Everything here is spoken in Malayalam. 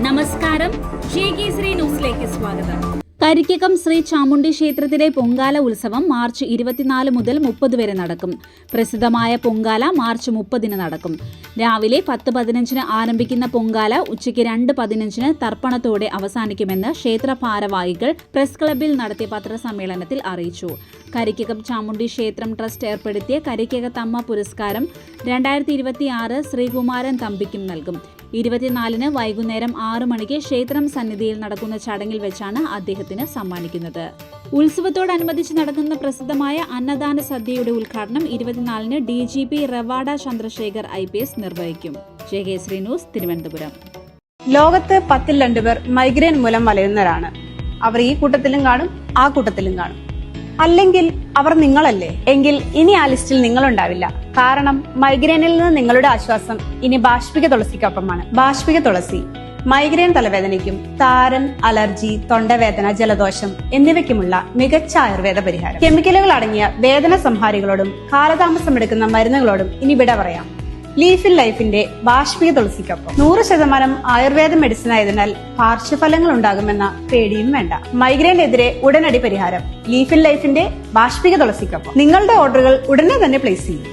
നമസ്കാരം, ശ്രീ ന്യൂസിലേക്ക് സ്വാഗതം. കരിക്കകം ശ്രീ ചാമുണ്ഡി ക്ഷേത്രത്തിലെ പൊങ്കാല ഉത്സവം മാർച്ച് 24 മുതൽ 30 വരെ നടക്കും. പ്രസിദ്ധമായ പൊങ്കാല മാർച്ച് 30 നടക്കും. രാവിലെ 10:15 ആരംഭിക്കുന്ന പൊങ്കാല ഉച്ചയ്ക്ക് 2:15 തർപ്പണത്തോടെ അവസാനിക്കുമെന്ന് ക്ഷേത്ര ഭാരവാഹികൾ പ്രസ് ക്ലബ്ബിൽ നടത്തിയ പത്രസമ്മേളനത്തിൽ അറിയിച്ചു. കരിക്കകം ചാമുണ്ഡി ക്ഷേത്രം ട്രസ്റ്റ് ഏർപ്പെടുത്തിയ കരിക്കകത്തമ്മ പുരസ്കാരം 2026 ശ്രീകുമാരൻ തമ്പിക്കും നൽകും. 24 വൈകുന്നേരം 6 മണിക്ക് ക്ഷേത്രം സന്നിധിയിൽ നടക്കുന്ന ചടങ്ങിൽ വെച്ചാണ് അദ്ദേഹത്തിന് സമ്മാനിക്കുന്നത്. ഉത്സവത്തോടനുബന്ധിച്ച് നടക്കുന്ന പ്രസിദ്ധമായ അന്നദാന സദ്യയുടെ ഉദ്ഘാടനം 24 DGP റവാഡ ചന്ദ്രശേഖർ IPS നിർവഹിക്കും. ശ്രീ ന്യൂസ്, തിരുവനന്തപുരം. ലോകത്ത് 10ൽ 2 പേർ മൈഗ്രെയിൻ മൂലം വലയുന്നവരാണ്. അവർ ഈ കൂട്ടത്തിലും കാണും, ആ കൂട്ടത്തിലും കാണും. അല്ലെങ്കിൽ അവർ നിങ്ങളല്ലേ? എങ്കിൽ ഇനി ആ ലിസ്റ്റിൽ നിങ്ങളുണ്ടാവില്ല. കാരണം മൈഗ്രെയിനിൽ നിന്ന് നിങ്ങളുടെ ആശ്വാസം ഇനി ബാഷ്പിക തുളസിക്കൊപ്പമാണ്. ബാഷ്പിക തുളസി മൈഗ്രെയിൻ തലവേദനയ്ക്കും താരൻ, അലർജി, തൊണ്ടവേദന, ജലദോഷം എന്നിവയ്ക്കുമുള്ള മികച്ച ആയുർവേദ പരിഹാരം. കെമിക്കലുകൾ അടങ്ങിയ വേദന സംഹാരികളോടും കാലതാമസം എടുക്കുന്ന മരുന്നുകളോടും ഇനി വിട പറയാം. ലീഫിൽ ലൈഫിന്റെ ബാഷ്പിക തുളസിക്കൊപ്പം 100% ആയുർവേദ മെഡിസിൻ ആയതിനാൽ പാർശ്വഫലങ്ങൾ ഉണ്ടാകുമെന്ന പേടിയും വേണ്ട. മൈഗ്രെയിനെതിരെ ഉടനടി പരിഹാരം ലീഫിൽ ലൈഫിന്റെ ബാഷ്പിക തുളസിക്കൊപ്പം. നിങ്ങളുടെ ഓർഡറുകൾ ഉടനെ തന്നെ പ്ലേസ് ചെയ്യും.